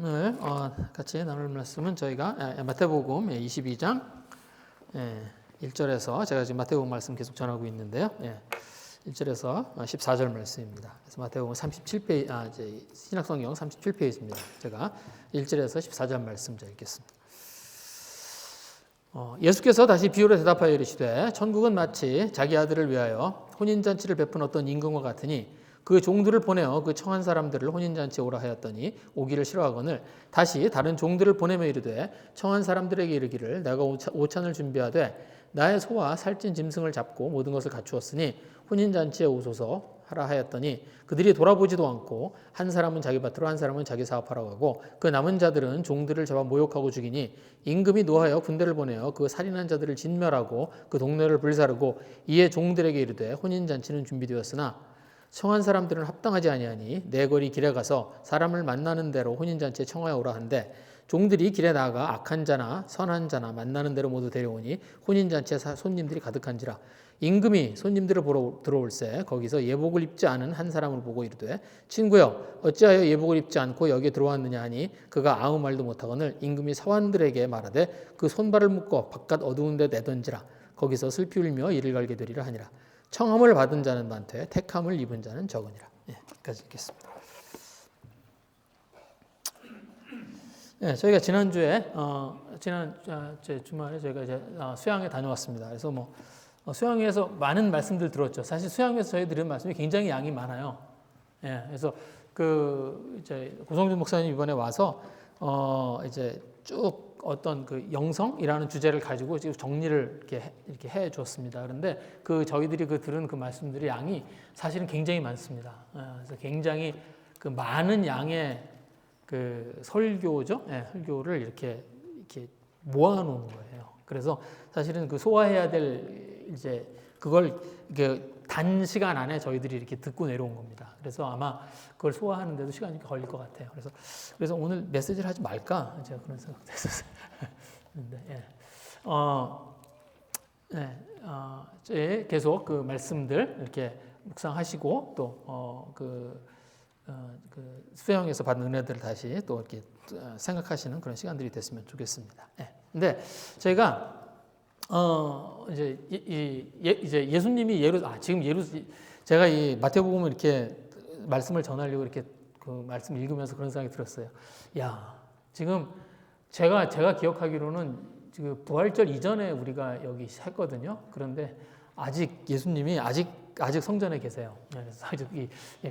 오늘 같이 나눌 말씀은 저희가 마태복음 22장 1절에서 제가 지금 마태복음 말씀 계속 전하고 있는데요. 1절에서 14절 말씀입니다. 그래서 마태복음 37페이지, 신약성경 37페이지입니다. 제가 1절에서 14절 말씀 읽겠습니다. 예수께서 다시 비유로 대답하여 이르시되 천국은 마치 자기 아들을 위하여 혼인잔치를 베푼 어떤 임금과 같으니 그 종들을 보내어 그 청한 사람들을 혼인잔치에 오라 하였더니 오기를 싫어하거늘 다시 다른 종들을 보내며 이르되 청한 사람들에게 이르기를 내가 오찬을 준비하되 나의 소와 살찐 짐승을 잡고 모든 것을 갖추었으니 혼인잔치에 오소서 하라 하였더니 그들이 돌아보지도 않고 한 사람은 자기 밭으로 한 사람은 자기 사업하라고 하고 그 남은 자들은 종들을 잡아 모욕하고 죽이니 임금이 노하여 군대를 보내어 그 살인한 자들을 진멸하고 그 동네를 불사르고 이에 종들에게 이르되 혼인잔치는 준비되었으나 청한 사람들은 합당하지 아니하니 내 거리 길에 가서 사람을 만나는 대로 혼인잔치에 청하여 오라 한데 종들이 길에 나아가 악한 자나 선한 자나 만나는 대로 모두 데려오니 혼인잔치에 손님들이 가득한지라 임금이 손님들을 보러 들어올새 거기서 예복을 입지 않은 한 사람을 보고 이르되 친구여 어찌하여 예복을 입지 않고 여기에 들어왔느냐 하니 그가 아무 말도 못하거늘 임금이 사환들에게 말하되 그 손발을 묶어 바깥 어두운 데 내던지라 거기서 슬피 울며 이를 갈게 되리라 하니라. 청함을 받은 자는 많되 택함을 입은 자는 적으니라. 여기까지 읽겠습니다. 저희가 지난주에 지난 주말에 저희가 이제 수양에 다녀왔습니다. 그래서 수양에서 많은 말씀들 들었죠. 사실 수양에서 저희 들은 말씀이 굉장히 양이 많아요. 그래서 이제 고성준 목사님 이번에 와서 이제 쭉 어떤 그 영성이라는 주제를 가지고 지금 정리를 이렇게 해 줬습니다. 그런데 저희들이 들은 그 말씀들이 양이 사실은 굉장히 많습니다. 그래서 굉장히 그 많은 양의 그 설교죠. 설교를 이렇게 모아 놓은 거예요. 그래서 사실은 그 소화해야 될 이제 그걸 단시간 안에 저희들이 이렇게 듣고 내려온 겁니다. 그래서 아마 그걸 소화하는데도 시간이 걸릴 것 같아요. 그래서 오늘 메시지를 하지 말까 제가 그런 생각도 했었어요. 근데 계속 그 말씀들 이렇게 묵상하시고 또 수양에서 받은 은혜들을 다시 또 이렇게 생각하시는 그런 시간들이 됐으면 좋겠습니다. 근데 저희가 이제 예수님이 제가 이 마태복음을 이렇게 말씀을 전하려고 이렇게 그 말씀 읽으면서 그런 생각이 들었어요. 야, 지금 제가 기억하기로는 지금 부활절 이전에 우리가 여기 했거든요. 그런데 아직 예수님이 아직 성전에 계세요. 그래서 아직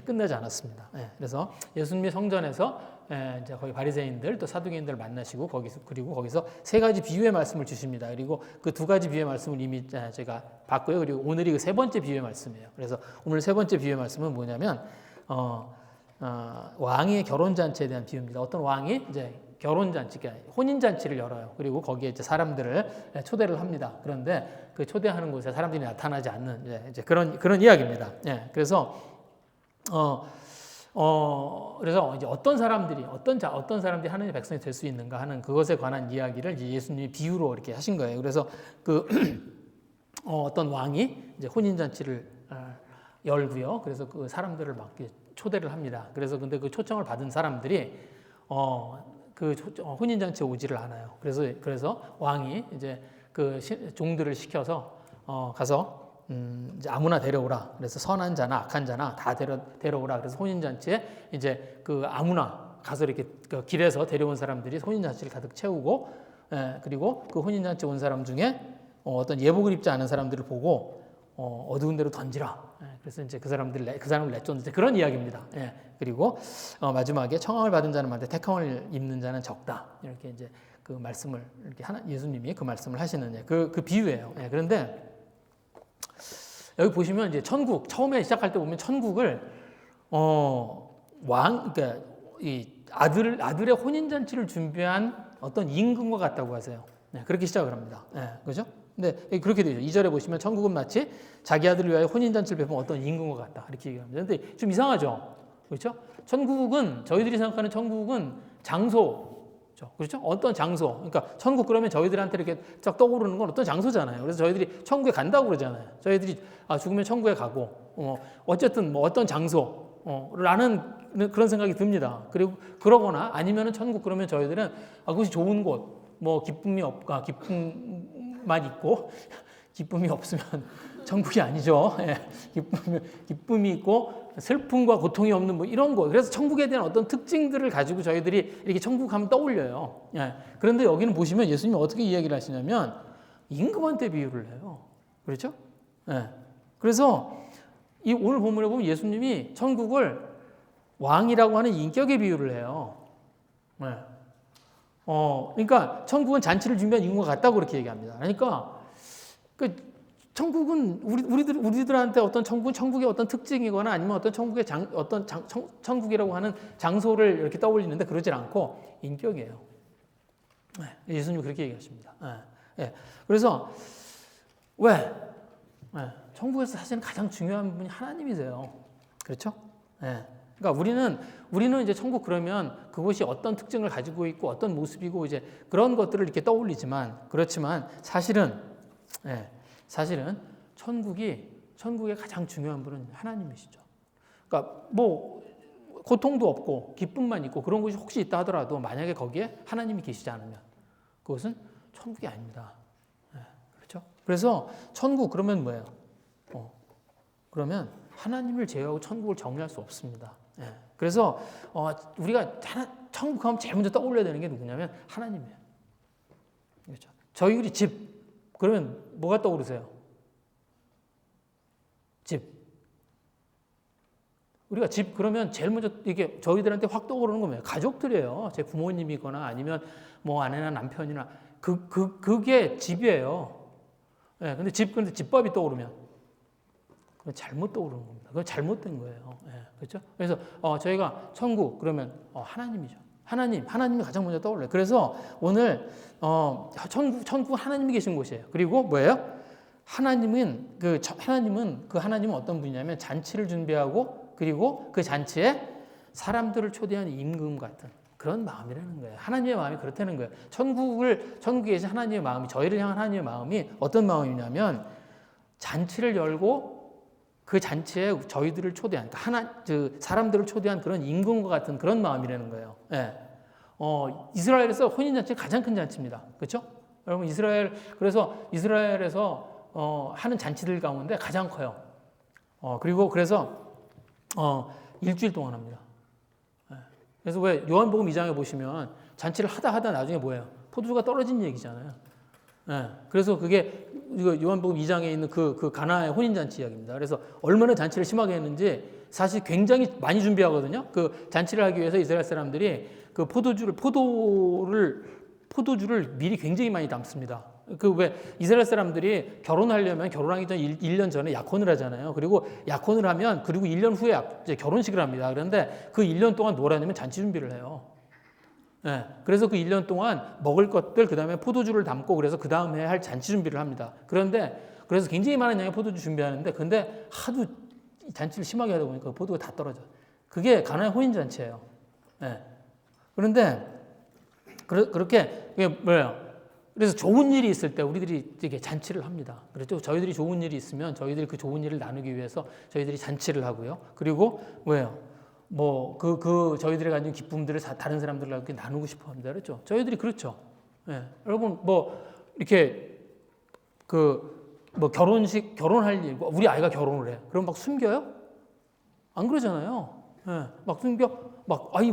끝나지 않았습니다. 그래서 예수님이 성전에서 이제 거기 바리새인들 또 사두개인들 만나시고 그리고 거기서 세 가지 비유의 말씀을 주십니다. 그리고 그 두 가지 비유의 말씀을 이미 제가 봤고요. 그리고 오늘이 그 세 번째 비유의 말씀이에요. 그래서 오늘 세 번째 비유의 말씀은 뭐냐면 왕의 결혼잔치에 대한 비유입니다. 어떤 왕이 이제 결혼잔치, 그러니까 혼인잔치를 열어요. 그리고 거기에 이제 사람들을 초대를 합니다. 그런데 그 초대하는 곳에 사람들이 나타나지 않는 이제 그런 이야기입니다. 그래서 이제 어떤 사람들이 하나님의 백성이 될 수 있는가 하는 그것에 관한 이야기를 이제 예수님이 비유로 이렇게 하신 거예요. 그래서 어떤 왕이 이제 혼인잔치를 열고요. 그래서 그 사람들을 막 초대를 합니다. 그래서 근데 그 초청을 받은 사람들이 혼인잔치에 오지를 않아요. 그래서 왕이 이제 그 종들을 시켜서 가서 이제 아무나 데려오라. 그래서 선한 자나 악한 자나 다 데려오라. 그래서 혼인잔치에 이제 그 아무나 가서 이렇게 그 길에서 데려온 사람들이 혼인잔치를 가득 채우고, 그리고 그 혼인잔치 온 사람 중에 어떤 예복을 입지 않은 사람들을 보고 어두운 데로 던지라. 그래서 이제 그 사람을 내쫓는 그런 이야기입니다. 그리고 마지막에 청함을 받은 자는 많은데 택함을 입는 자는 적다. 이렇게 이제 그 말씀을 이렇게 예수님이 그 말씀을 하시는 그 비유예요. 그런데 여기 보시면 이제 천국 처음에 시작할 때 보면 천국을 그러니까 이 아들의 혼인 잔치를 준비한 어떤 임금과 같다고 하세요. 그렇게 시작을 합니다. 그렇죠? 근데 그렇게 되죠. 2절에 보시면 천국은 마치 자기 아들을 위하여 혼인 잔치를 베푼 어떤 임금과 같다. 이렇게 얘기합니다. 근데 좀 이상하죠. 그렇죠? 저희들이 생각하는 천국은 장소죠. 그렇죠? 어떤 장소. 그러니까 천국 그러면 저희들한테 이렇게 쫙 떠오르는 건 어떤 장소잖아요. 그래서 저희들이 천국에 간다고 그러잖아요. 저희들이 죽으면 천국에 가고 어쨌든 어떤 장소라는 그런 생각이 듭니다. 그리고 그러거나 아니면은 천국 그러면 저희들은 그것이 좋은 곳, 뭐 기쁨만 있고 기쁨이 없으면 천국이 아니죠. 예. 기쁨이 있고 슬픔과 고통이 없는 뭐 이런 거. 그래서 천국에 대한 어떤 특징들을 가지고 저희들이 이렇게 천국 하면 떠올려요. 예. 그런데 여기는 보시면 예수님이 어떻게 이야기를 하시냐면 임금한테 비유를 해요. 그렇죠? 예. 그래서 이 오늘 본문에 보면 예수님이 천국을 왕이라고 하는 인격에 비유를 해요. 예. 그러니까 천국은 잔치를 준비한 임금과 같다고 그렇게 얘기합니다. 그러니까 천국은 우리들한테 어떤 천국의 어떤 특징이거나 아니면 어떤 천국의 천국이라고 하는 장소를 이렇게 떠올리는데 그러질 않고 인격이에요. 네, 예수님이 그렇게 얘기하십니다. 네. 그래서 왜? 네, 천국에서 사실은 가장 중요한 분이 하나님이세요. 그렇죠? 네. 그러니까 우리는 이제 천국 그러면 그곳이 어떤 특징을 가지고 있고 어떤 모습이고 이제 그런 것들을 이렇게 그렇지만 사실은 천국의 가장 중요한 분은 하나님이시죠. 그러니까 뭐 고통도 없고 기쁨만 있고 그런 것이 혹시 있다 하더라도 만약에 거기에 하나님이 계시지 않으면 그것은 천국이 아닙니다. 그렇죠? 그래서 천국 그러면 뭐예요? 그러면 하나님을 제외하고 천국을 정의할 수 없습니다. 그래서 우리가 천국 하면 제일 먼저 떠올려야 되는 게 누구냐면 하나님이에요. 그렇죠? 저희 집 그러면 뭐가 떠오르세요? 집. 우리가 집 그러면 제일 먼저 이게 저희들한테 확 떠오르는 건 뭐예요? 가족들이에요. 제 부모님이거나 아니면 뭐 아내나 남편이나 그게 집이에요. 근데 집밥이 떠오르면 그건 잘못 떠오르는 겁니다. 그건 잘못된 거예요. 그렇죠? 그래서 저희가 천국 그러면 하나님이죠. 하나님이 가장 먼저 떠올라요. 그래서 오늘 천국은 하나님이 계신 곳이에요. 그리고 뭐예요? 하나님은 어떤 분이냐면 잔치를 준비하고 그리고 그 잔치에 사람들을 초대한 임금 같은 그런 마음이라는 거예요. 하나님의 마음이 그렇다는 거예요. 천국에 계신 하나님의 마음이 저희를 향한 하나님의 마음이 어떤 마음이냐면 잔치를 열고 그 잔치에 저희들을 초대한 사람들을 초대한 그런 임금과 같은 그런 마음이라는 거예요. 이스라엘에서 혼인잔치가 가장 큰 잔치입니다. 그렇죠? 여러분 이스라엘에서 하는 잔치들 가운데 가장 커요. 그래서 일주일 동안 합니다. 그래서 왜 요한복음 2장에 보시면 잔치를 하다 나중에 뭐예요? 포도주가 떨어진 얘기잖아요. 그래서 그게 요한복음 2장에 있는 그 가나의 혼인잔치 이야기입니다. 그래서 얼마나 잔치를 심하게 했는지 사실 굉장히 많이 준비하거든요. 그 잔치를 하기 위해서 이스라엘 사람들이 그 포도주를 미리 굉장히 많이 담습니다. 왜 이스라엘 사람들이 결혼하려면 결혼하기 전 1년 전에 약혼을 하잖아요. 그리고 약혼을 하면 그리고 1년 후에 이제 결혼식을 합니다. 그런데 그 1년 동안 뭘 하냐면 잔치 준비를 해요. 그래서 그 1년 동안 먹을 것들 그다음에 포도주를 담고 그래서 그 다음에 할 잔치 준비를 합니다. 그래서 굉장히 많은 양의 포도주 준비하는데 근데 하도 잔치를 심하게 하다 보니까 포도가 다 떨어져요. 그게 가나의 혼인 잔치예요. 그런데 그렇게 그게 뭐예요? 그래서 좋은 일이 있을 때 우리들이 이렇게 잔치를 합니다. 그렇죠? 저희들이 좋은 일이 있으면 저희들이 그 좋은 일을 나누기 위해서 저희들이 잔치를 하고요. 그리고 뭐예요? 저희들이 가진 기쁨들을 다른 사람들과 함께 나누고 싶어 합니다. 그렇죠? 저희들이 그렇죠. 여러분, 이렇게, 결혼할 일, 우리 아이가 결혼을 해. 그럼 막 숨겨요? 안 그러잖아요. 막 숨겨?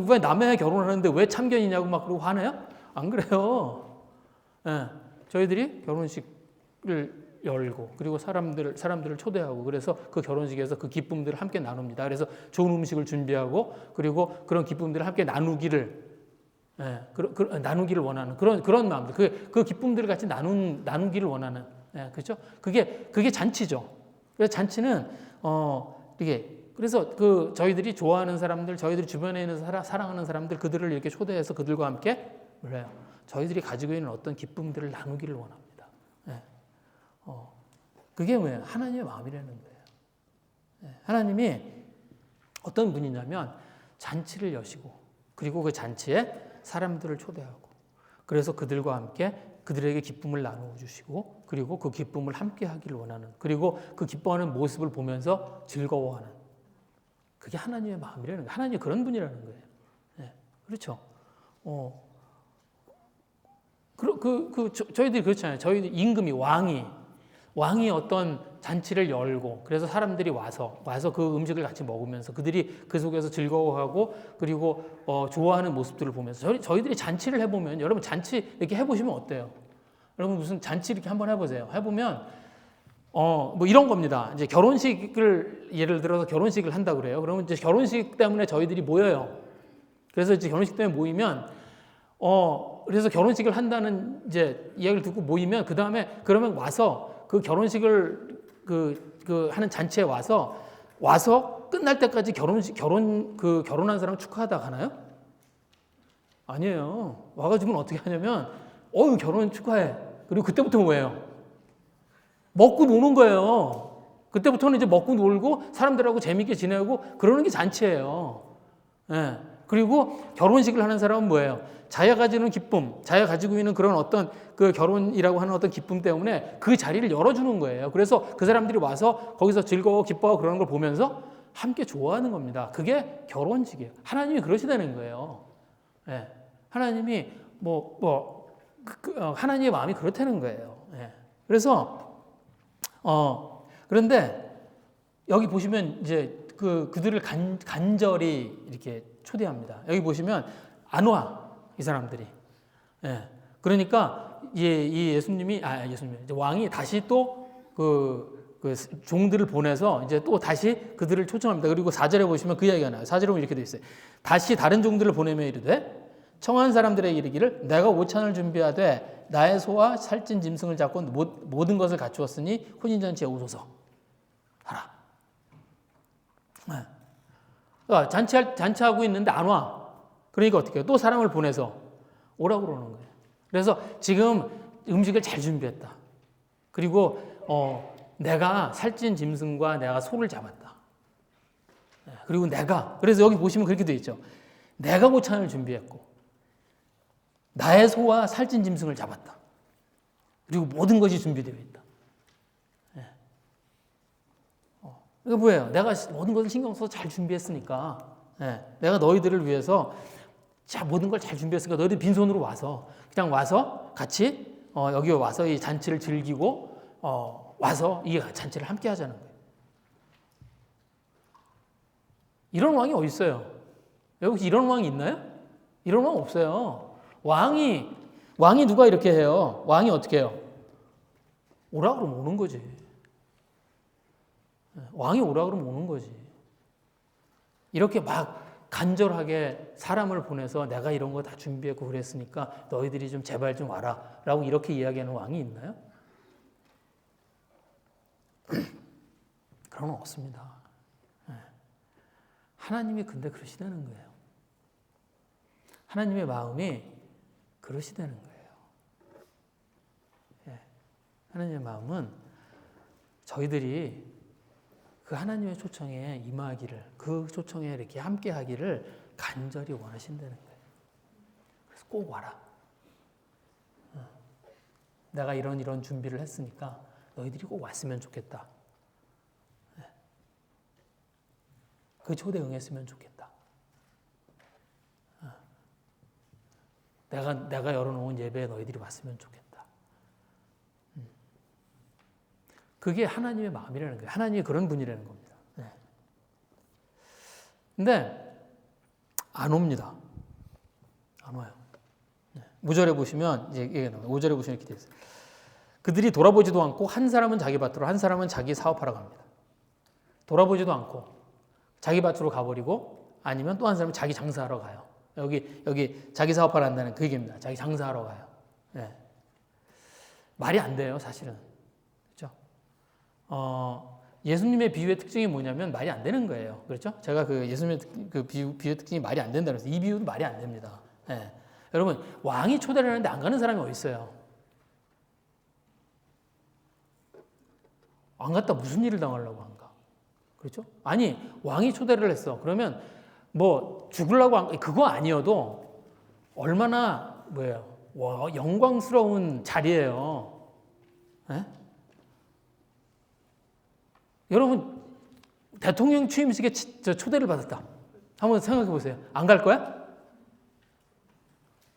왜 남의 애 결혼하는데 왜 참견이냐고 막 그러고 화내요? 안 그래요. 저희들이 결혼식을 열고 그리고 사람들을 초대하고 그래서 그 결혼식에서 그 기쁨들을 함께 나눕니다. 그래서 좋은 음식을 준비하고 그리고 그런 기쁨들을 함께 나누기를 원하는 그런 마음들, 그 기쁨들을 같이 나누기를 원하는, 그렇죠? 그게 잔치죠. 그래서 잔치는 그래서 저희들이 좋아하는 사람들, 저희들이 주변에 있는 사랑하는 사람들, 그들을 이렇게 초대해서 그들과 함께 몰라요. 저희들이 가지고 있는 어떤 기쁨들을 나누기를 원합니다. 그게 뭐예요? 하나님의 마음이라는 거예요. 하나님이 어떤 분이냐면 잔치를 여시고 그리고 그 잔치에 사람들을 초대하고 그래서 그들과 함께 그들에게 기쁨을 나누어 주시고 그리고 그 기쁨을 함께 하기를 원하는 그리고 그 기뻐하는 모습을 보면서 즐거워하는 그게 하나님의 마음이라는 거예요. 하나님이 그런 분이라는 거예요. 네. 그렇죠. 저희들이 그렇잖아요. 저희 임금이 왕이 어떤 잔치를 열고 그래서 사람들이 와서 그 음식을 같이 먹으면서 그들이 그 속에서 즐거워하고 그리고 좋아하는 모습들을 보면서 저희들이 잔치를 해보면 여러분 잔치 이렇게 해보시면 어때요? 여러분 무슨 잔치 이렇게 한번 해보세요. 해보면 뭐 이런 겁니다. 이제 결혼식을 예를 들어서 결혼식을 한다 그래요. 그러면 이제 결혼식 때문에 저희들이 모여요. 그래서 이제 결혼식 때문에 모이면 그래서 결혼식을 한다는 이제 이야기를 듣고 모이면 그 다음에 그러면 와서 그 결혼식을 그 하는 잔치에 와서 끝날 때까지 결혼한 사람 축하하다 가나요? 아니에요. 와가지고는 어떻게 하냐면 결혼 축하해. 그리고 그때부터 뭐예요? 먹고 노는 거예요. 그때부터는 이제 먹고 놀고 사람들하고 재밌게 지내고 그러는 게 잔치예요. 예. 그리고 결혼식을 하는 사람은 뭐예요? 자기가 가지는 기쁨, 자기가 가지고 있는 그런 어떤 그 결혼이라고 하는 어떤 기쁨 때문에 그 자리를 열어주는 거예요. 그래서 그 사람들이 와서 거기서 즐거워, 기뻐하고 그러는 걸 보면서 함께 좋아하는 겁니다. 그게 결혼식이에요. 하나님이 그러시다는 거예요. 예. 하나님이 하나님의 마음이 그렇다는 거예요. 예. 그래서 그런데 여기 보시면 이제 그들을 간절히 이렇게 초대합니다. 여기 보시면 안 와, 이 사람들이. 예. 그러니까 예수님이 왕이 다시 또 그 종들을 보내서 이제 또 다시 그들을 초청합니다. 그리고 4절에 보시면 그 이야기가 나요. 4절에 보면 이렇게 돼 있어요. 다시 다른 종들을 보내며 이르되 청한 사람들에게 이르기를 내가 오찬을 준비하되 나의 소와 살찐 짐승을 잡고 모든 것을 갖추었으니 혼인잔치에 오소서 하라. 네. 그러니까 잔치하고 있는데 안 와. 그러니까 어떻게 해요? 또 사람을 보내서 오라고 그러는 거예요. 그래서 지금 음식을 잘 준비했다. 그리고 내가 살찐 짐승과 내가 소를 잡았다. 그리고 그래서 여기 보시면 그렇게 되어 있죠. 내가 모찬을 준비했고 나의 소와 살찐 짐승을 잡았다. 그리고 모든 것이 준비되어 있다. 이게 뭐예요? 내가 모든 것을 신경 써서 잘 준비했으니까, 내가 너희들을 위해서 모든 걸 잘 준비했으니까 너희들 빈손으로 그냥 와서 같이 여기 와서 이 잔치를 즐기고 와서 이 잔치를 함께 하자는 거예요. 이런 왕이 어디 있어요? 여기 이런 왕이 있나요? 이런 왕 없어요. 왕이 누가 이렇게 해요? 왕이 어떻게 해요? 오라 그러면 오는 거지. 왕이 오라 그러면 오는 거지. 이렇게 막 간절하게 사람을 보내서 내가 이런 거 다 준비했고 그랬으니까 너희들이 좀 제발 좀 와라 라고 이렇게 이야기하는 왕이 있나요? 그런 건 없습니다. 하나님이 근데 그러시다는 거예요. 하나님의 마음이 그러시다는 거예요. 하나님의 마음은 저희들이 그 하나님의 초청에 임하기를, 그 초청에 이렇게 함께 하기를 간절히 원하신다는 거예요. 그래서 꼭 와라. 내가 이런 준비를 했으니까 너희들이 꼭 왔으면 좋겠다. 그 초대 응했으면 좋겠다. 내가 열어놓은 예배에 너희들이 왔으면 좋겠다. 그게 하나님의 마음이라는 거예요. 하나님이 그런 분이라는 겁니다. 근데 안 옵니다. 안 와요. 5절에 보시면 이게 나와요. 5절에 보시면 이렇게 되어 있어요. 그들이 돌아보지도 않고 한 사람은 자기 밭으로 한 사람은 자기 사업하러 갑니다. 돌아보지도 않고 자기 밭으로 가버리고 아니면 또 한 사람은 자기 장사하러 가요. 여기 자기 사업하러 한다는 그 얘기입니다. 자기 장사하러 가요. 말이 안 돼요, 사실은. 그렇죠? 예수님의 비유의 특징이 뭐냐면 말이 안 되는 거예요. 그렇죠? 제가 그 예수님의 그 비유의 특징이 말이 안 된다고 해서 이 비유도 말이 안 됩니다. 여러분, 왕이 초대를 하는데 안 가는 사람이 어디 있어요? 안 갔다 무슨 일을 당하려고 한가? 그렇죠? 아니, 왕이 초대를 했어. 그러면 뭐 죽으려고 그거 아니어도 얼마나 영광스러운 자리예요. 여러분 대통령 취임식에 초대를 받았다. 한번 생각해 보세요. 안 갈 거야?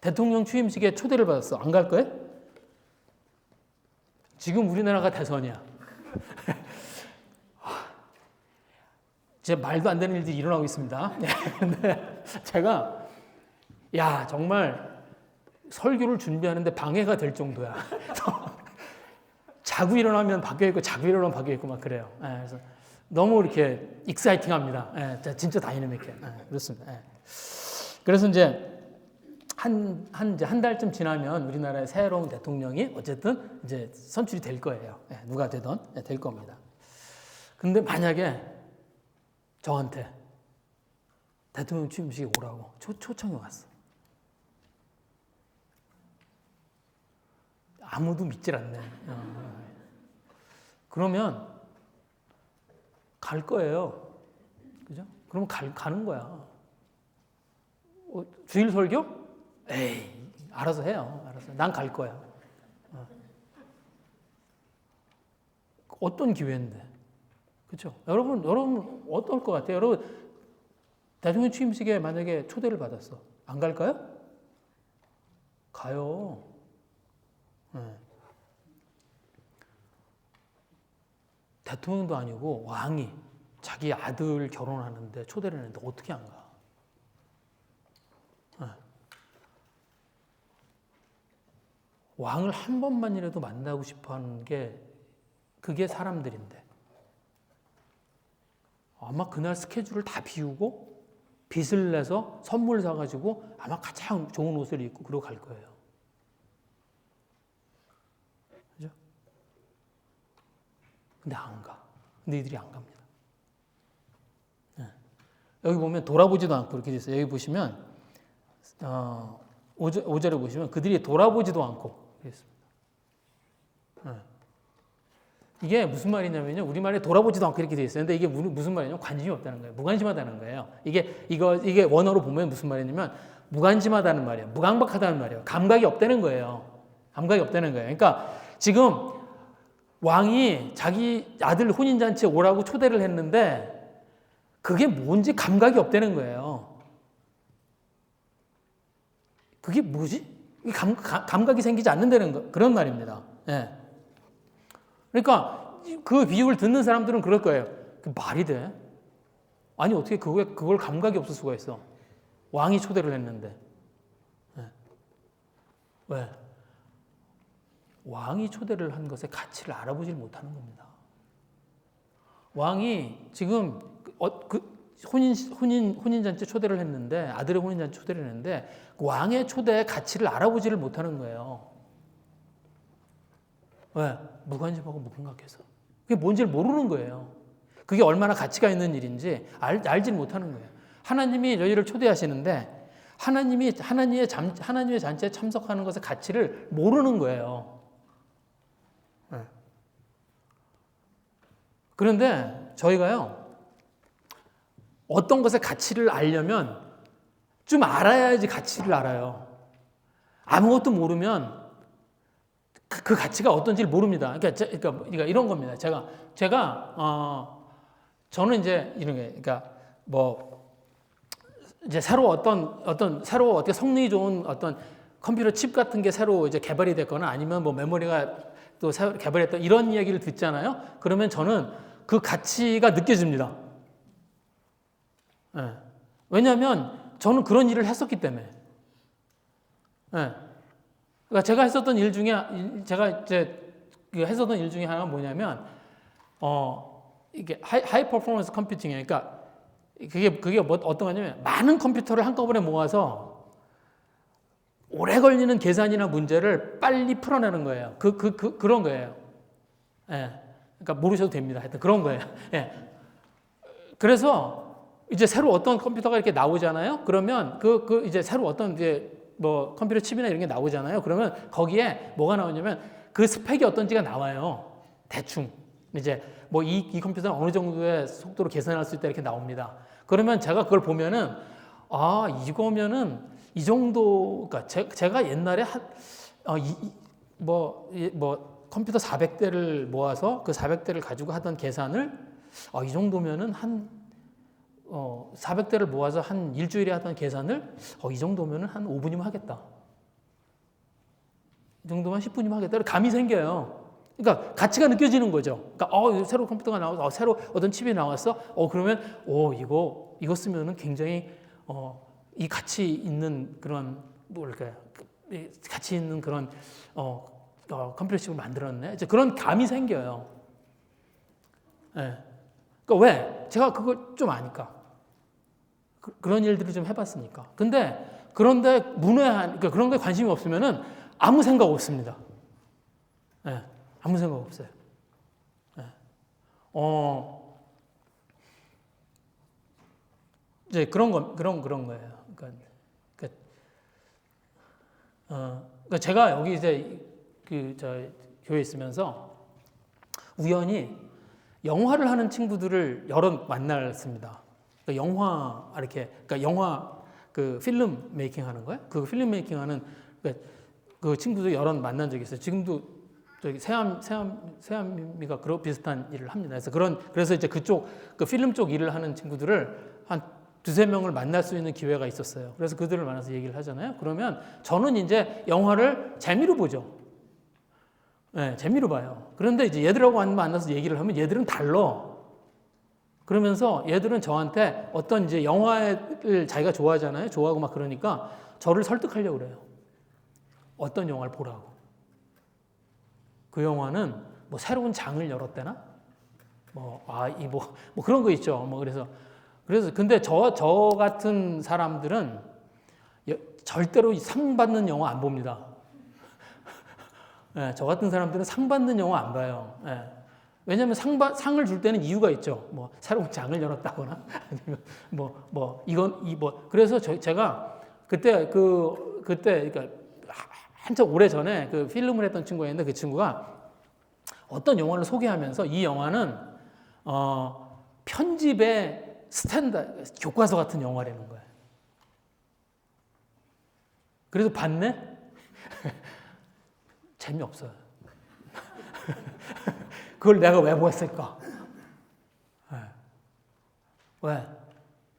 대통령 취임식에 초대를 받았어. 안 갈 거야? 지금 우리나라가 대선이야. 제 말도 안 되는 일들이 일어나고 있습니다. 근데 제가 정말 설교를 준비하는데 방해가 될 정도야. 자고 일어나면 바뀌어 있고 자고 일어나면 바뀌어 있고 막 그래요. 그래서 너무 이렇게 익사이팅합니다. 진짜 다이내믹해. 그렇습니다. 그래서 이제 한 달쯤 지나면 우리나라의 새로운 대통령이 어쨌든 이제 선출이 될 거예요. 누가 되든 될 겁니다. 근데 만약에 저한테 대통령 취임식에 오라고 초청이 왔어. 아무도 믿질 않네. 그러면 갈 거예요. 그죠? 그러면 가는 거야. 주일 설교? 에이, 알아서 해요. 알아서. 난 갈 거야. 어떤 기회인데. 그렇죠? 여러분 어떨 것 같아요? 여러분 대통령 취임식에 만약에 초대를 받았어. 안 갈까요? 가요. 대통령도 아니고 왕이 자기 아들 결혼하는데 초대를 했는데 어떻게 안 가? 왕을 한 번만이라도 만나고 싶어 하는 게 그게 사람들인데 아마 그날 스케줄을 다 비우고 빚을 내서 선물 사가지고 아마 가장 좋은 옷을 입고 그러고 갈 거예요. 그죠? 근데 안 가. 근데 이들이 안 갑니다. 여기 보면 돌아보지도 않고 이렇게 돼 있어요. 여기 보시면 5절에 보시면 그들이 돌아보지도 않고 그랬습니다. 이게 무슨 말이냐면요. 우리말에 돌아보지도 않고 이렇게 돼 있어요. 근데 이게 무슨 말이냐면 관심이 없다는 거예요. 무관심하다는 거예요. 이게 원어로 보면 무슨 말이냐면 무관심하다는 말이에요. 무감각하다는 말이에요. 감각이 없다는 거예요. 감각이 없다는 거예요. 그러니까 지금 왕이 자기 아들 혼인잔치에 오라고 초대를 했는데 그게 뭔지 감각이 없다는 거예요. 그게 뭐지? 감각이 생기지 않는다는 거, 그런 말입니다. 그러니까 그 비유를 듣는 사람들은 그럴 거예요. 그 말이 돼? 아니 어떻게 그걸 감각이 없을 수가 있어? 왕이 초대를 했는데. 왜? 왕이 초대를 한 것의 가치를 알아보질 못하는 겁니다. 왕이 지금 혼인잔치 초대를 했는데 아들의 혼인잔치 초대를 했는데 그 왕의 초대의 가치를 알아보지를 못하는 거예요. 왜? 무관심하고 무감각해서. 그게 뭔지를 모르는 거예요. 그게 얼마나 가치가 있는 일인지 알지 못하는 거예요. 하나님이 저희를 초대하시는데 하나님의 잔치에 참석하는 것의 가치를 모르는 거예요. 그런데 저희가요, 어떤 것의 가치를 알려면 좀 알아야지 가치를 알아요. 아무것도 모르면 그 가치가 어떤지를 모릅니다. 그러니까 이런 겁니다. 저는 이제 이런 게, 그러니까 이제 새로 새로 어떻게 성능이 좋은 어떤 컴퓨터 칩 같은 게 새로 이제 개발이 됐거나 아니면 메모리가 또 새로 개발했다 이런 이야기를 듣잖아요. 그러면 저는 그 가치가 느껴집니다. 왜냐하면 저는 그런 일을 했었기 때문에. 그러니까 제가 했었던 일 중에 하나가 뭐냐면 이게 하이 퍼포먼스 컴퓨팅이에요. 그러니까 그게 어떤 거냐면 많은 컴퓨터를 한꺼번에 모아서 오래 걸리는 계산이나 문제를 빨리 풀어내는 거예요. 그런 거예요. 그러니까 모르셔도 됩니다. 하여튼 그런 거예요. 그래서 이제 새로 어떤 컴퓨터가 이렇게 나오잖아요. 그러면 이제 새로 어떤 이제 컴퓨터 칩이나 이런 게 나오잖아요. 그러면 거기에 뭐가 나오냐면 그 스펙이 어떤지가 나와요. 대충. 이제 이 컴퓨터는 어느 정도의 속도로 계산할 수 있다 이렇게 나옵니다. 그러면 제가 그걸 보면은 이거면은 이 정도, 그러니까 제가 옛날에 컴퓨터 400대를 모아서 그 400대를 가지고 하던 계산을 이 정도면은 한 400대를 모아서 한 일주일에 하던 계산을 이 정도면은 한 5분이면 하겠다. 이 정도면 10분이면 하겠다. 감이 생겨요. 그러니까 가치가 느껴지는 거죠. 그러니까 새로 컴퓨터가 나와서 새로 어떤 칩이 나왔어. 그러면 이거 쓰면은 굉장히 이 가치 있는 그런 뭐랄까요? 가치 있는 그런 컴퓨터 칩을 만들었네. 이제 그런 감이 생겨요. 네. 그러니까 왜? 제가 그걸 좀 아니까. 그런 일들을 좀 해봤으니까. 그런데 그러니까 그런 거에 관심이 없으면은 아무 생각 없습니다. 네. 아무 생각 없어요. 네. 이제 그런 거예요. 그러니까 제가 여기 이제 교회에 있으면서 우연히 영화를 하는 친구들을 여러 만났습니다. 그러니까 영화 그 필름 메이킹 하는 거예요. 그 필름 메이킹 하는 그 친구들 여러 만난 적이 있어요. 지금도 저기 세암이가 그런 비슷한 일을 합니다. 그래서 이제 그 필름 쪽 일을 하는 친구들을 한 두세 명을 만날 수 있는 기회가 있었어요. 그래서 그들을 만나서 얘기를 하잖아요. 그러면 저는 이제 영화를 재미로 보죠. 네, 재미로 봐요. 그런데 이제 얘들하고 만나서 얘기를 하면 얘들은 달라. 그러면서 얘들은 저한테 어떤 이제 영화를 자기가 좋아하잖아요. 좋아하고 막 그러니까 저를 설득하려고 그래요. 어떤 영화를 보라고. 그 영화는 뭐 새로운 장을 열었대나? 뭐 그런 거 있죠. 그래서 근데 저 같은 사람들은 절대로 상 받는 영화 안 봅니다. 네, 저 같은 사람들은 상 받는 영화 안 봐요. 네. 왜냐하면 상을 줄 때는 이유가 있죠. 뭐 새로운 장을 열었다거나 아니면 그래서 제가 그때 그러니까 한참 오래 전에 그 필름을 했던 친구가 있는데 그 친구가 어떤 영화를 소개하면서 이 영화는 편집의 교과서 같은 영화라는 거예요. 그래서 봤네? 재미없어요. 그걸 내가 왜 보았을까? 왜?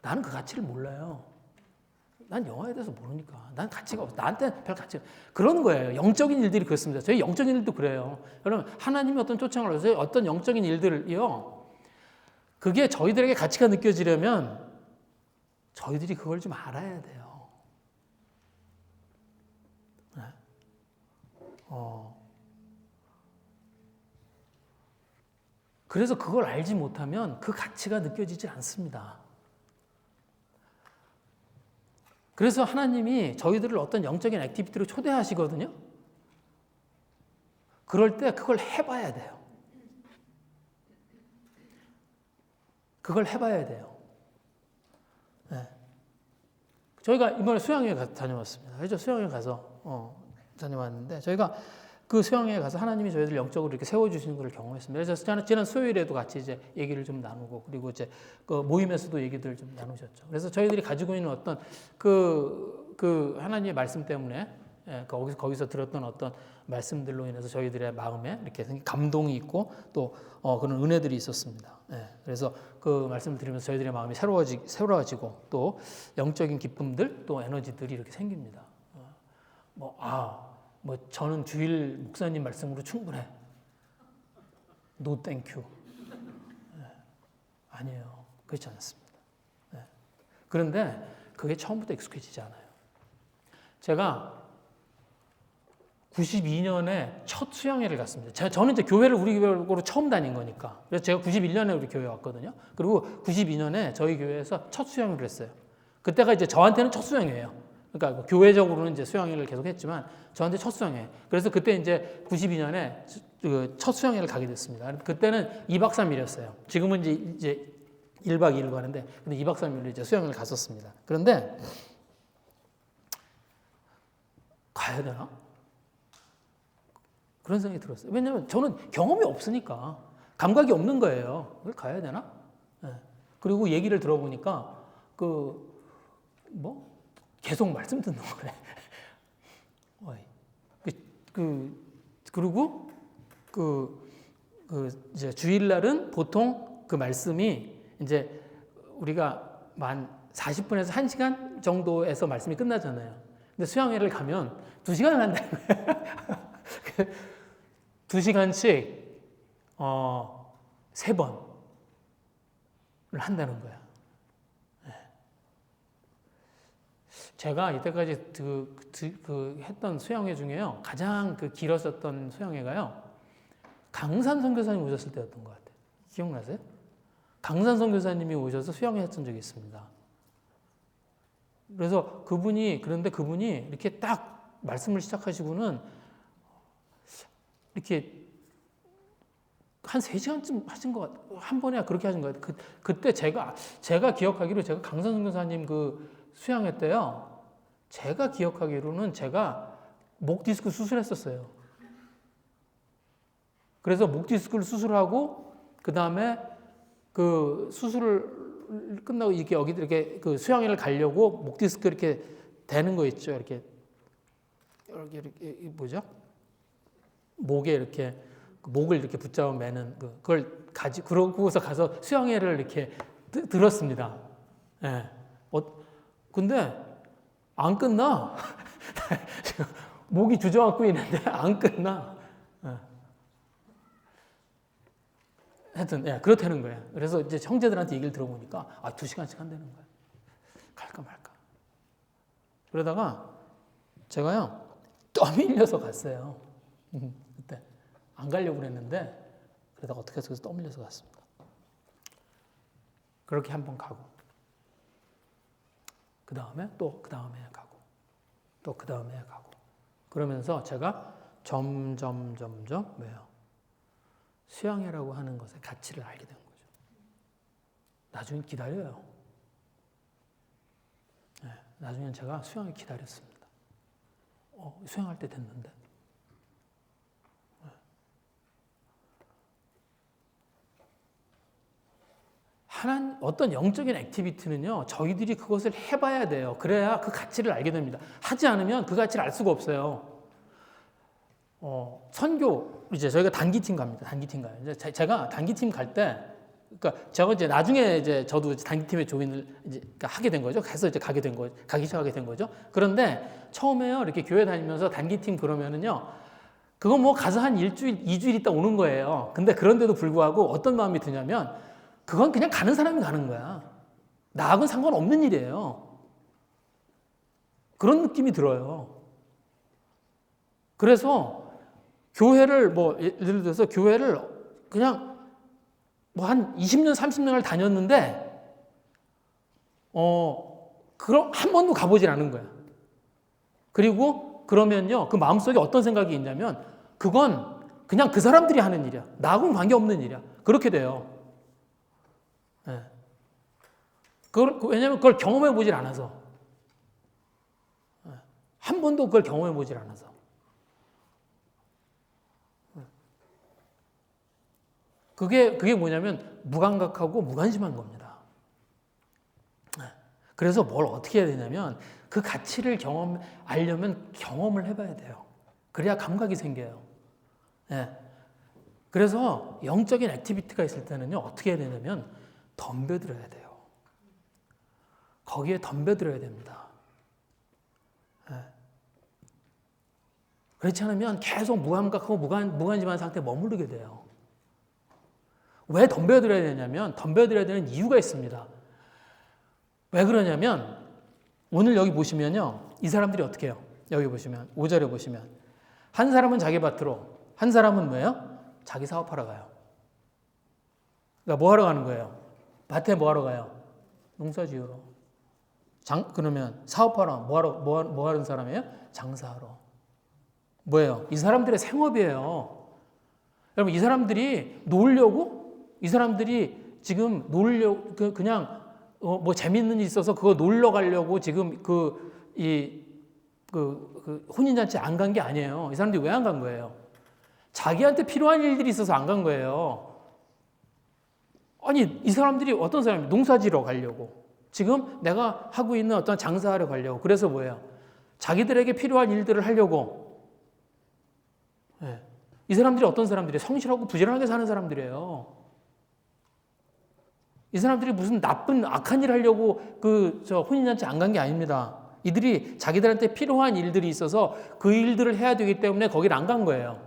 나는 그 가치를 몰라요. 난 영화에 대해서 모르니까. 난 가치가 없어. 나한테 별 가치가. 그런 거예요. 영적인 일들이 그렇습니다. 저희 영적인 일도 그래요. 여러분, 하나님이 어떤 초청을 하세요? 어떤 영적인 일들이요. 그게 저희들에게 가치가 느껴지려면 저희들이 그걸 좀 알아야 돼요. 네. 그래서 그걸 알지 못하면 그 가치가 느껴지지 않습니다. 그래서 하나님이 저희들을 어떤 영적인 액티비티로 초대하시거든요. 그럴 때 그걸 해봐야 돼요. 그걸 해봐야 돼요. 네. 저희가 이번에 수양회에 다녀왔습니다. 그래서 수양회 가서 다녀왔는데 저희가 그 수양회에 가서 하나님이 저희들 영적으로 이렇게 세워주시는 것을 경험했습니다. 그래서 지난 수요일에도 같이 이제 얘기를 좀 나누고 그리고 이제 그 모임에서도 얘기들 좀 나누셨죠. 그래서 저희들이 가지고 있는 어떤 그 하나님의 말씀 때문에 거기서 들었던 어떤 말씀들로 인해서 저희들의 마음에 이렇게 감동이 있고 또 그런 은혜들이 있었습니다. 그래서 그 말씀을 들으면서 저희들의 마음이 새로워지고 또 영적인 기쁨들 또 에너지들이 이렇게 생깁니다. 저는 주일 목사님 말씀으로 충분해. No thank you. 아니에요. 그렇지 않습니다. 그런데 그게 처음부터 익숙해지지 않아요. 제가 92년에 첫 수양회를 갔습니다. 저는 이제 교회를 우리 교회로 처음 다닌 거니까. 그래서 제가 91년에 우리 교회 왔거든요. 그리고 92년에 저희 교회에서 첫 수양회를 했어요. 그때가 이제 저한테는 첫 수양회예요. 그러니까 교회적으로는 이제 수양회를 계속 했지만 저한테 첫 수양회. 그래서 그때 이제 92년에 첫 수양회를 가게 됐습니다. 그때는 2박 3일이었어요. 지금은 이제 1박 2일 가는데 근데 2박 3일로 이제 수양회를 갔었습니다. 그런데 가야 되나? 그런 생각이 들었어요. 왜냐하면 저는 경험이 없으니까 감각이 없는 거예요. 그걸 가야 되나? 그리고 얘기를 들어보니까 계속 말씀 듣는 거래. 그리고 이제 주일날은 보통 그 말씀이 이제 우리가 만 40분에서 1시간 정도에서 말씀이 끝나잖아요. 근데 수양회를 가면 2시간을 한다는 거예요. 2시간씩 3번을 한다는 거예요. 제가 이때까지 했던 수양회 중에요. 가장 길었었던 수양회가요. 강산 선교사님 오셨을 때였던 것 같아요. 기억나세요? 강산 선교사님이 오셔서 수양회 했던 적이 있습니다. 그래서 그런데 그분이 이렇게 딱 말씀을 시작하시고는 이렇게 한 3시간쯤 하신 것 같아요. 한 번에 그렇게 하신 것 같아요. 그때 제가 기억하기로 제가 강산 선교사님 수양회 때요. 제가 기억하기로는 제가 목 디스크 수술했었어요. 그래서 목 디스크를 수술하고 그 다음에 수술을 끝나고 이렇게 수양회를 가려고 목 디스크 이렇게 대는 거 있죠. 이렇게 뭐죠? 목에 이렇게 목을 이렇게 붙잡아 매는 그걸 그러고서 가서 수양회를 이렇게 들었습니다. 예. 근데 안 끝나. 목이 주저앉고 있는데 안 끝나. 하여튼, 그렇다는 거예요. 그래서 이제 형제들한테 얘기를 들어보니까, 2시간씩 한다는 거예요. 갈까 말까. 그러다가 제가요, 떠밀려서 갔어요. 그때. 안 가려고 그랬는데, 그러다가 어떻게 해서 떠밀려서 갔습니다. 그렇게 한번 가고, 그 다음에 또 그 다음에 가고, 또 그 다음에 가고. 그러면서 제가 점점 왜요? 수양회라고 하는 것의 가치를 알게 된 거죠. 나중에 기다려요. 나중엔 제가 수양회 기다렸습니다. 수양할 때 됐는데. 어떤 영적인 액티비티는요, 저희들이 그것을 해봐야 돼요. 그래야 그 가치를 알게 됩니다. 하지 않으면 그 가치를 알 수가 없어요. 선교, 이제 저희가 단기팀 갑니다. 단기팀 가요. 이제 제가 단기팀 갈 때, 그러니까 제가 이제 나중에 이제 저도 단기팀에 조인을 이제 하게 된 거죠. 가서 이제 가기 시작하게 된 거죠. 그런데 처음에요, 이렇게 교회 다니면서 단기팀 그러면은요, 그거 뭐 가서 한 1주일, 2주일 있다 오는 거예요. 근데 그런데도 불구하고 어떤 마음이 드냐면, 그건 그냥 가는 사람이 가는 거야. 나하고는 상관없는 일이에요. 그런 느낌이 들어요. 그래서 교회를 예를 들어서 교회를 그냥 한 20년, 30년을 다녔는데 그럼 한 번도 가보질 않은 거야. 그리고 그러면요, 그 마음속에 어떤 생각이 있냐면 그건 그냥 그 사람들이 하는 일이야. 나하고는 관계없는 일이야. 그렇게 돼요. 네. 왜냐하면 그걸 경험해 보질 않아서. 한 번도 그걸 경험해 보질 않아서. 그게 뭐냐면 무감각하고 무관심한 겁니다. 그래서 뭘 어떻게 해야 되냐면 그 가치를 알려면 경험을 해봐야 돼요. 그래야 감각이 생겨요. 그래서 영적인 액티비티가 있을 때는요, 어떻게 해야 되냐면 덤벼들어야 돼요. 거기에 덤벼들어야 됩니다. 그렇지 않으면 계속 무감각하고 무관심한 상태에 머무르게 돼요. 왜 덤벼들어야 되냐면 덤벼들어야 되는 이유가 있습니다. 왜 그러냐면 오늘 여기 보시면요, 이 사람들이 어떻게 해요? 여기 보시면 5절에 보시면 한 사람은 자기 밭으로, 한 사람은 뭐예요? 자기 사업하러 가요. 그러니까 뭐 하러 가는 거예요? 밭에 뭐 하러 가요? 농사 지으러. 그러면 사업하러 뭐 하는 사람이에요? 장사하러. 뭐예요? 이 사람들의 생업이에요. 여러분, 이 사람들이 놀려고? 이 사람들이 지금 그냥 뭐 재밌는 일 있어서 그거 놀러 가려고 지금 혼인잔치 안 간 게 아니에요. 이 사람들이 왜 안 간 거예요? 자기한테 필요한 일들이 있어서 안 간 거예요. 아니, 이 사람들이 어떤 사람이 농사지러 가려고. 지금 내가 하고 있는 어떤 장사하러 가려고. 그래서 뭐예요? 자기들에게 필요한 일들을 하려고. 이 사람들이 어떤 사람들이에요? 성실하고 부지런하게 사는 사람들이에요. 이 사람들이 무슨 나쁜 악한 일 하려고 혼인잔치 안 간 게 아닙니다. 이들이 자기들한테 필요한 일들이 있어서 그 일들을 해야 되기 때문에 거기를 안 간 거예요.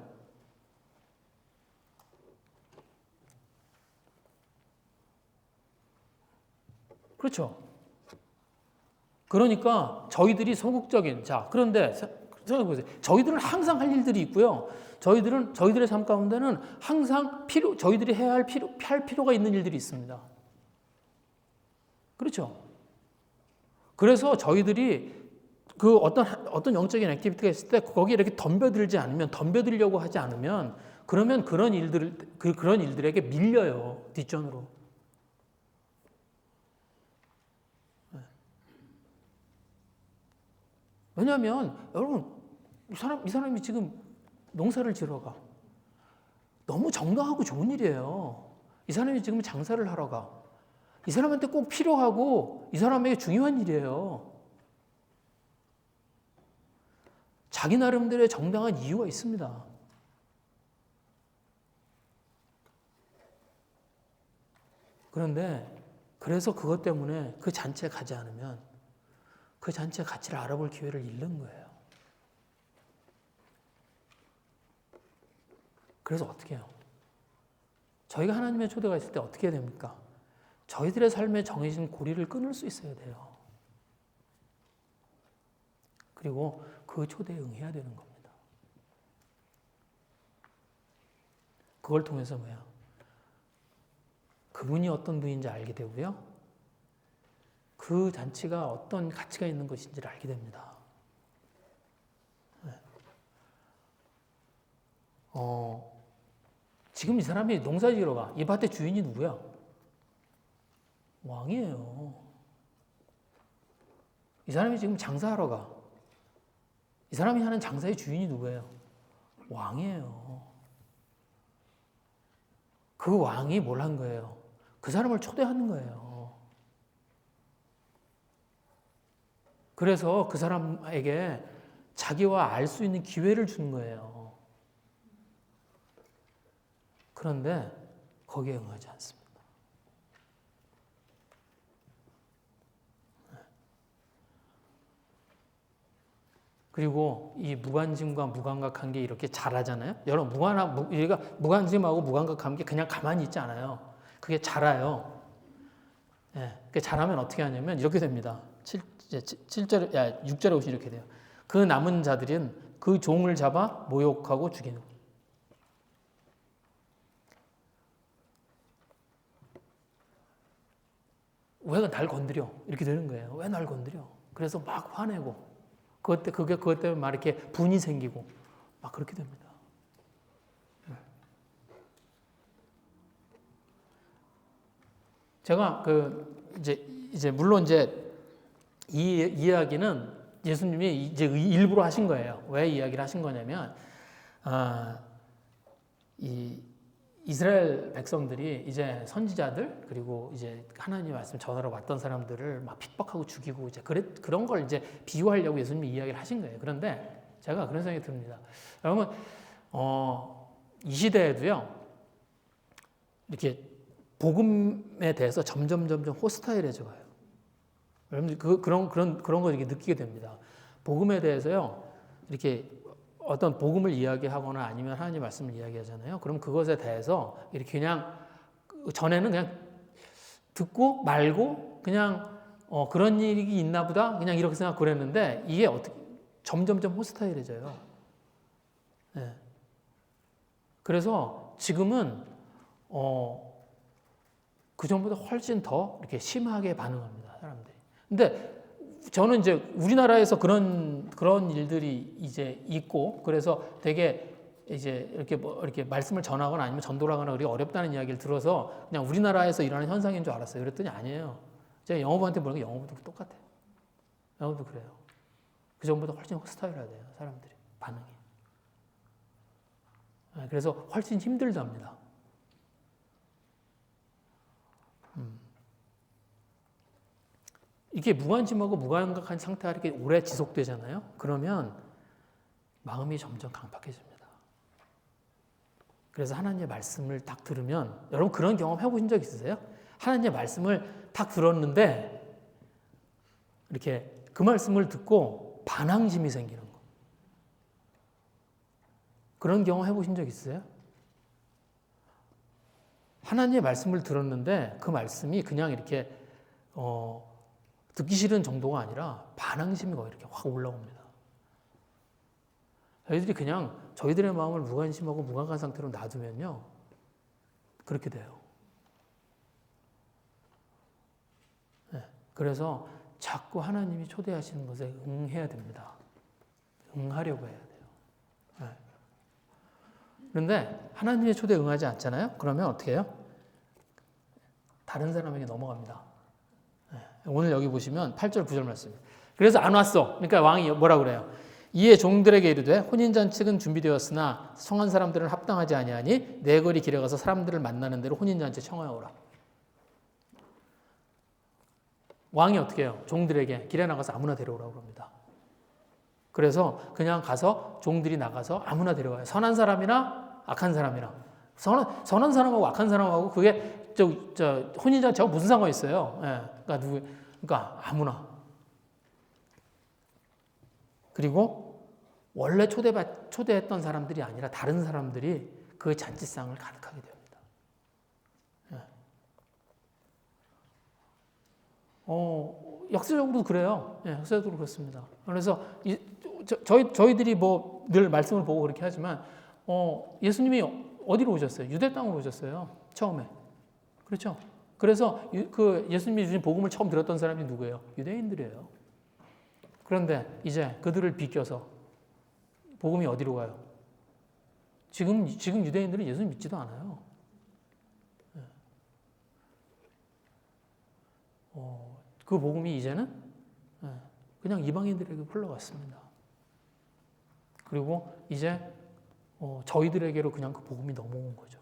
그렇죠. 그러니까 저희들이 소극적인, 그런데 생각해보세요. 저희들은 항상 할 일들이 있고요. 저희들의 삶 가운데는 항상 저희들이 해야 할 필요가 있는 일들이 있습니다. 그렇죠. 그래서 저희들이 그 어떤 영적인 액티비티가 있을 때 거기에 이렇게 덤벼들려고 하지 않으면 그러면 그런 일들에게 밀려요. 뒷전으로. 왜냐하면 여러분 이 사람이 지금 농사를 지러 가. 너무 정당하고 좋은 일이에요. 이 사람이 지금 장사를 하러 가. 이 사람한테 꼭 필요하고 이 사람에게 중요한 일이에요. 자기 나름대로의 정당한 이유가 있습니다. 그래서 그것 때문에 그 잔치에 가지 않으면 그 잔치의 가치를 알아볼 기회를 잃는 거예요. 그래서 어떻게 해요? 저희가 하나님의 초대가 있을 때 어떻게 해야 됩니까? 저희들의 삶에 정해진 고리를 끊을 수 있어야 돼요. 그리고 그 초대에 응해야 되는 겁니다. 그걸 통해서 그분이 어떤 분인지 알게 되고요. 그 잔치가 어떤 가치가 있는 것인지를 알게 됩니다. 지금 이 사람이 농사 지으러 가. 이 밭의 주인이 누구야? 왕이에요. 이 사람이 지금 장사하러 가. 이 사람이 하는 장사의 주인이 누구예요? 왕이에요. 그 왕이 뭘 한 거예요? 그 사람을 초대하는 거예요. 그래서 그 사람에게 자기와 알 수 있는 기회를 주는 거예요. 그런데 거기에 응하지 않습니다. 그리고 이 무관심과 무감각한 게 이렇게 자라잖아요. 여러분 얘가 무관심하고 무감각한 게 그냥 가만히 있지 않아요. 그게 자라요. 그게 자라면 어떻게 하냐면 이렇게 됩니다. 6절에 오시 이렇게 돼요. 그 남은 자들은 그 종을 잡아 모욕하고 죽이는 거예요. 왜 날 건드려? 이렇게 되는 거예요. 왜 날 건드려? 그래서 막 화내고 그것 때문에 막 이렇게 분이 생기고 막 그렇게 됩니다. 제가 물론 이 이야기는 예수님이 이제 일부러 하신 거예요. 왜 이야기를 하신 거냐면 이 이스라엘 백성들이 이제 선지자들 그리고 이제 하나님의 말씀 전하러 왔던 사람들을 막 핍박하고 죽이고 이제 그런 걸 이제 비유하려고 예수님이 이야기를 하신 거예요. 그런데 제가 그런 생각이 듭니다. 여러분 이 시대에도요 이렇게 복음에 대해서 점점 호스타일해져 가요. 여러분들 그런 거 이렇게 느끼게 됩니다. 복음에 대해서요 이렇게 어떤 복음을 이야기하거나 아니면 하나님의 말씀을 이야기하잖아요. 그럼 그것에 대해서 이렇게 그냥 전에는 그냥 듣고 말고 그냥 그런 일이 있나 보다 그냥 이렇게 생각하고 그랬는데 이게 어떻게 점점점 호스타일해져요. 네. 그래서 지금은 그 전보다 훨씬 더 이렇게 심하게 반응합니다, 사람들이. 근데 저는 이제 우리나라에서 그런 일들이 이제 있고 그래서 되게 이제 이렇게 말씀을 전하거나 아니면 전도를 하거나 그게 어렵다는 이야기를 들어서 그냥 우리나라에서 일어나는 현상인 줄 알았어요. 그랬더니 아니에요. 제가 영어부한테 보니까 영어부도 똑같아요. 영어도 그래요. 그 전보다 훨씬 호스타일하대요, 사람들이 반응이. 그래서 훨씬 힘들답니다. 이게 무관심하고 무감각한 상태가 이렇게 오래 지속되잖아요. 그러면 마음이 점점 강팍해집니다. 그래서 하나님의 말씀을 딱 들으면 여러분 그런 경험 해보신 적 있으세요? 하나님의 말씀을 딱 들었는데 이렇게 그 말씀을 듣고 반항심이 생기는 거. 그런 경험 해보신 적 있어요? 하나님의 말씀을 들었는데 그 말씀이 그냥 이렇게 듣기 싫은 정도가 아니라 반항심이 거의 이렇게 확 올라옵니다. 저희들이 그냥 저희들의 마음을 무관심하고 무감한 상태로 놔두면요, 그렇게 돼요. 네, 그래서 자꾸 하나님이 초대하시는 것에 응해야 됩니다. 응하려고 해야 돼요. 네. 그런데 하나님의 초대에 응하지 않잖아요? 그러면 어떻게 해요? 다른 사람에게 넘어갑니다. 네. 오늘 여기 보시면 8절 9절 말씀. 그래서 안 왔어. 그러니까 왕이 뭐라 그래요? 이에 종들에게 이르되 혼인잔치는 준비되었으나 성한 사람들은 합당하지 아니하니 내 거리 길에 가서 사람들을 만나는 대로 혼인잔치 청하오라. 왕이 어떻게 해요? 종들에게 길에 나가서 아무나 데려오라고 합니다. 그래서 그냥 가서 종들이 나가서 아무나 데려와요. 선한 사람이나 악한 사람이나. 선한 사람하고 악한 사람하고 그게 혼인잔치하고 무슨 상관이 있어요? 예. 그러니까 아무나. 그리고 원래 초대했던 사람들이 아니라 다른 사람들이 그 잔치상을 가득하게 됩니다. 역사적으로도 그래요. 예, 역사적으로 그렇습니다. 그래서 저희들이 뭐 늘 말씀을 보고 그렇게 하지만 예수님이 어디로 오셨어요? 유대 땅으로 오셨어요. 처음에. 그렇죠? 그래서 그 예수님이 주신 복음을 처음 들었던 사람이 누구예요? 유대인들이에요. 그런데 이제 그들을 비껴서 복음이 어디로 가요? 지금 유대인들은 예수님 믿지도 않아요. 그 복음이 이제는 그냥 이방인들에게 흘러갔습니다. 그리고 이제 저희들에게로 그냥 그 복음이 넘어온 거죠.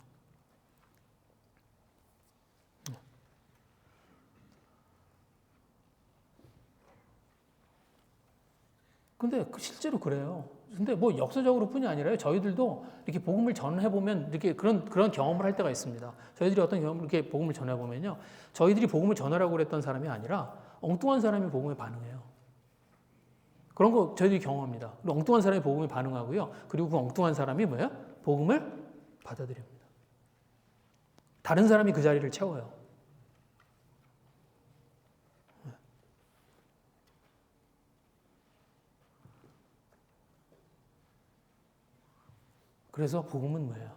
근데 실제로 그래요. 근데 뭐 역사적으로 뿐이 아니라요. 저희들도 이렇게 복음을 전해보면 이렇게 그런 경험을 할 때가 있습니다. 저희들이 어떤 경험을 이렇게 복음을 전해보면요. 저희들이 복음을 전하라고 그랬던 사람이 아니라 엉뚱한 사람이 복음에 반응해요. 그런 거 저희들이 경험합니다. 엉뚱한 사람이 복음에 반응하고요. 그리고 그 엉뚱한 사람이 뭐예요? 복음을 받아들입니다. 다른 사람이 그 자리를 채워요. 그래서 복음은 뭐예요?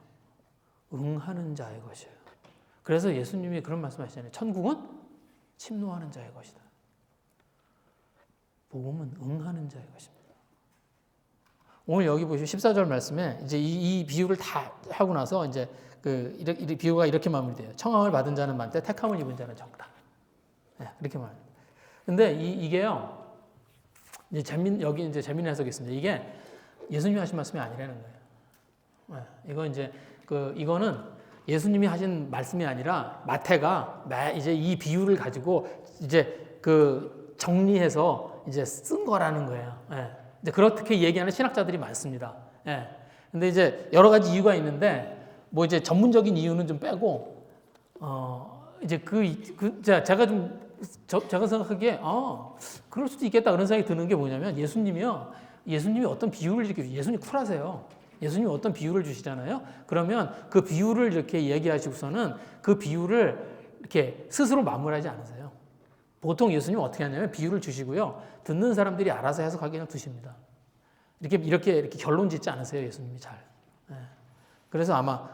응하는 자의 것이에요. 그래서 예수님이 그런 말씀하시잖아요. 천국은 침노하는 자의 것이다. 복음은 응하는 자의 것입니다. 오늘 여기 보시면 14절 말씀에 이제 이 비유를 다 하고 나서 이제 이 비유가 이렇게 마무리돼요. 청함을 받은 자는 많되 택함을 입은 자는 적다. 네, 이렇게 말합니다. 근데 이게요. 여기 이제 재미있는 해석이 있습니다. 이게 예수님이 하신 말씀이 아니라는 거예요. 네, 이거는 예수님이 하신 말씀이 아니라 마태가 이제 이 비유를 가지고 이제 정리해서 이제 쓴 거라는 거예요. 이제 그렇게 얘기하는 신학자들이 많습니다. 근데 이제 여러 가지 이유가 있는데 뭐 이제 전문적인 이유는 좀 빼고 이제 제가 생각하기에 그럴 수도 있겠다 그런 생각이 드는 게 뭐냐면 예수님이 어떤 비유를 예수님 쿨하세요. 예수님이 어떤 비유를 주시잖아요. 그러면 그 비유를 이렇게 얘기하시고서는 그 비유를 이렇게 스스로 마무리하지 않으세요. 보통 예수님은 어떻게 하냐면 비유를 주시고요. 듣는 사람들이 알아서 해석하기 그냥 두십니다. 이렇게 결론 짓지 않으세요. 예수님이 잘. 그래서 아마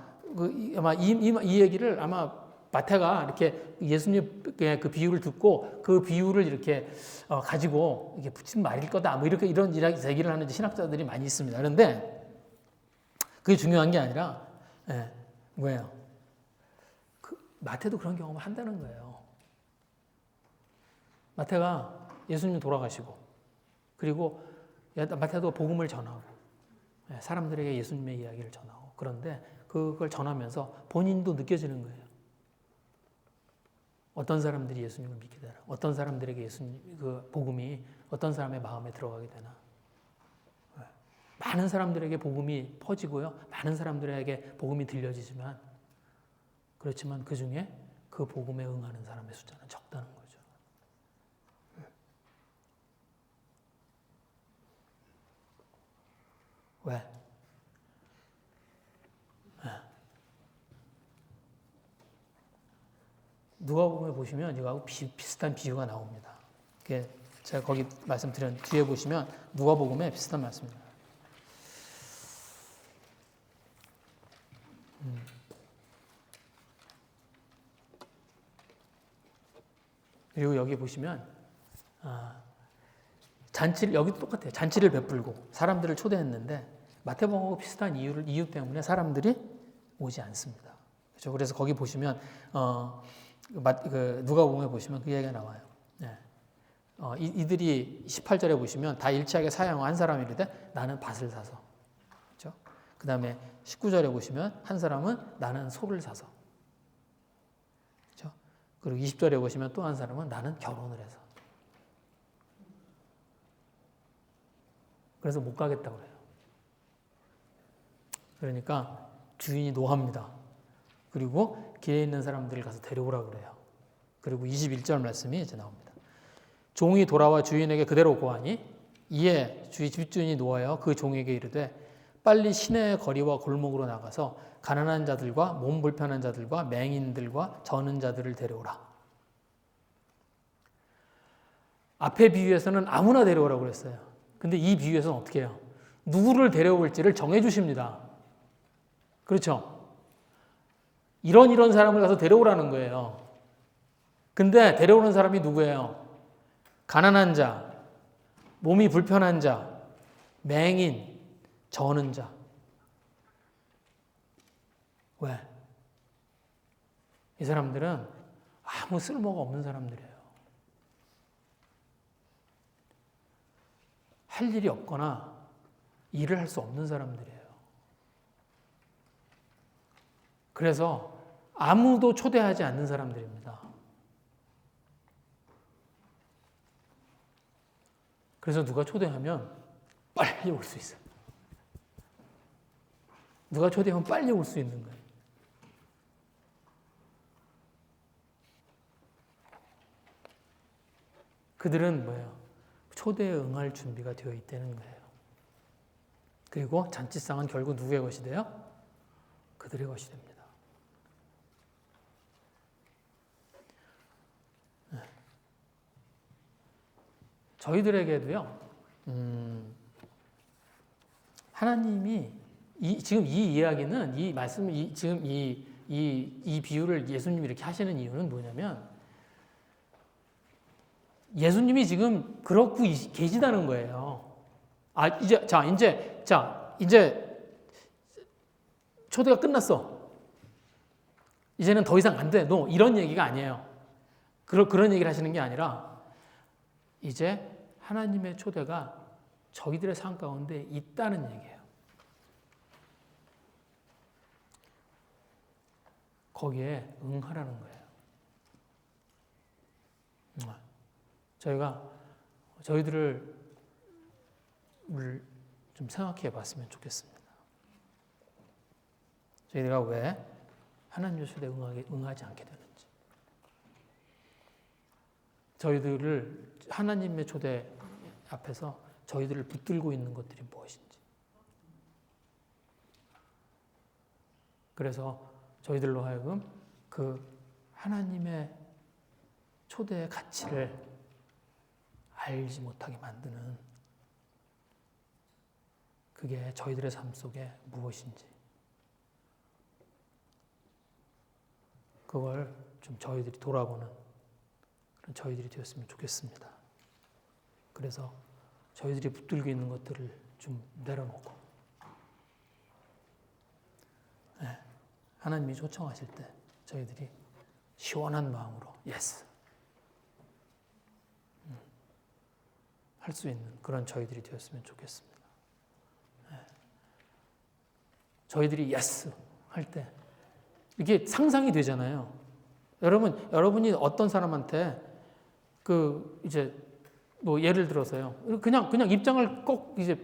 이 얘기를 아마 마태가 이렇게 예수님 그 비유를 듣고 그 비유를 이렇게 가지고 이게 붙인 말일 거다. 뭐 이런 얘기를 하는 신학자들이 많이 있습니다. 그런데 그게 중요한 게 아니라 뭐예요? 마태도 그런 경험을 한다는 거예요. 마태가 예수님 돌아가시고 그리고 마태도 복음을 전하고 사람들에게 예수님의 이야기를 전하고 그런데 그걸 전하면서 본인도 느껴지는 거예요. 어떤 사람들이 예수님을 믿게 되나? 어떤 사람들에게 예수님 그 복음이 어떤 사람의 마음에 들어가게 되나? 많은 사람들에게 복음이 퍼지고요. 많은 사람들에게 복음이 들려지지만 그렇지만 그 중에 그 복음에 응하는 사람의 숫자는 적다는 거죠. 왜? 누가복음에 보시면 이거하고 비슷한 비유가 나옵니다. 제가 거기 말씀드린 뒤에 보시면 누가복음에 비슷한 말씀입니다. 그리고 여기 보시면 잔치를 여기도 똑같아요. 잔치를 베풀고 사람들을 초대했는데 마태복음하고 비슷한 이유 때문에 사람들이 오지 않습니다. 그렇죠? 그래서 거기 보시면 누가복음에 보시면 그 얘기가 나와요. 네. 이들이 18절에 보시면 다 일치하게 사양한 사람이 이르되 나는 밭을 사서. 그렇죠? 그 다음에 19절에 보시면 한 사람은 나는 소를 사서. 그렇죠? 그리고 20절에 보시면 또 한 사람은 나는 결혼을 해서. 그래서 못 가겠다고 그래요. 그러니까 주인이 노합니다. 그리고 길에 있는 사람들을 가서 데려오라고 그래요. 그리고 21절 말씀이 이제 나옵니다. 종이 돌아와 주인에게 그대로 고하니 이에 집주인이 노하여 그 종에게 이르되 빨리 시내의 거리와 골목으로 나가서 가난한 자들과 몸 불편한 자들과 맹인들과 저는 자들을 데려오라. 앞에 비유에서는 아무나 데려오라고 그랬어요. 근데 이 비유에서는 어떻게 해요? 누구를 데려올지를 정해 주십니다. 그렇죠? 이런 사람을 가서 데려오라는 거예요. 근데 데려오는 사람이 누구예요? 가난한 자, 몸이 불편한 자, 맹인, 저는 자. 왜? 이 사람들은 아무 쓸모가 없는 사람들이에요. 할 일이 없거나 일을 할 수 없는 사람들이에요. 그래서 아무도 초대하지 않는 사람들입니다. 그래서 누가 초대하면 빨리 올 수 있어요. 누가 초대하면 빨리 올 수 있는 거예요. 그들은 뭐예요? 초대에 응할 준비가 되어 있다는 거예요. 그리고 잔치상은 결국 누구의 것이 돼요? 그들의 것이 됩니다. 네. 저희들에게도요, 하나님이 지금 이 이야기는 이 말씀 지금 이 비유를 예수님이 이렇게 하시는 이유는 뭐냐면 예수님이 지금 그렇고 계시다는 거예요. 이제 초대가 끝났어. 이제는 더 이상 안 돼. 너 이런 얘기가 아니에요. 그런 얘기를 하시는 게 아니라 이제 하나님의 초대가 저희들의 삶 가운데 있다는 얘기예요. 거기에 응하라는 거예요. 저희들을 좀 생각해 봤으면 좋겠습니다. 저희가 왜 하나님의 초대에 응하지 않게 되는지. 저희들을 하나님의 초대 앞에서 저희들을 붙들고 있는 것들이 무엇인지. 그래서 저희들로 하여금 그 하나님의 초대의 가치를 알지 못하게 만드는 그게 저희들의 삶 속에 무엇인지 그걸 좀 저희들이 돌아보는 그런 저희들이 되었으면 좋겠습니다. 그래서 저희들이 붙들고 있는 것들을 좀 내려놓고 하나님이 초청하실 때 저희들이 시원한 마음으로 예스 할 수 있는 그런 저희들이 되었으면 좋겠습니다. 저희들이 예스 할 때 이게 상상이 되잖아요. 여러분이 어떤 사람한테 이제 뭐 예를 들어서요. 그냥 입장을 꼭 이제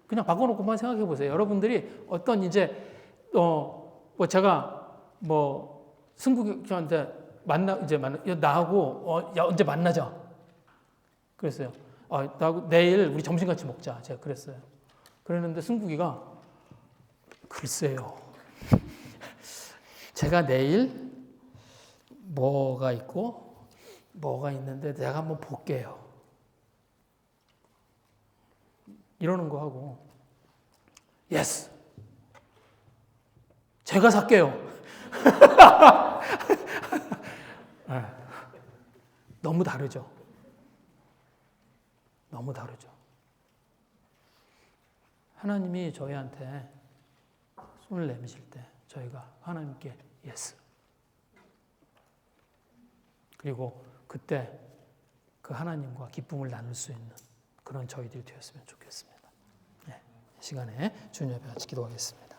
그냥 바꿔놓고만 생각해 보세요. 여러분들이 어떤 이제 뭐 제가 뭐 승국이한테 야, 나하고 야, 언제 만나자. 그랬어요. 나하고 내일 우리 점심 같이 먹자. 제가 그랬어요. 그랬는데 승국이가 글쎄요. 제가 내일 뭐가 있고 뭐가 있는데 내가 한번 볼게요. 이러는 거 하고 예스. 제가 살게요. 너무 다르죠. 너무 다르죠. 하나님이 저희한테 손을 내미실 때 저희가 하나님께 예스. 그리고 그때 그 하나님과 기쁨을 나눌 수 있는 그런 저희들이 되었으면 좋겠습니다. 네, 이 시간에 주님 앞에 같이 기도하겠습니다.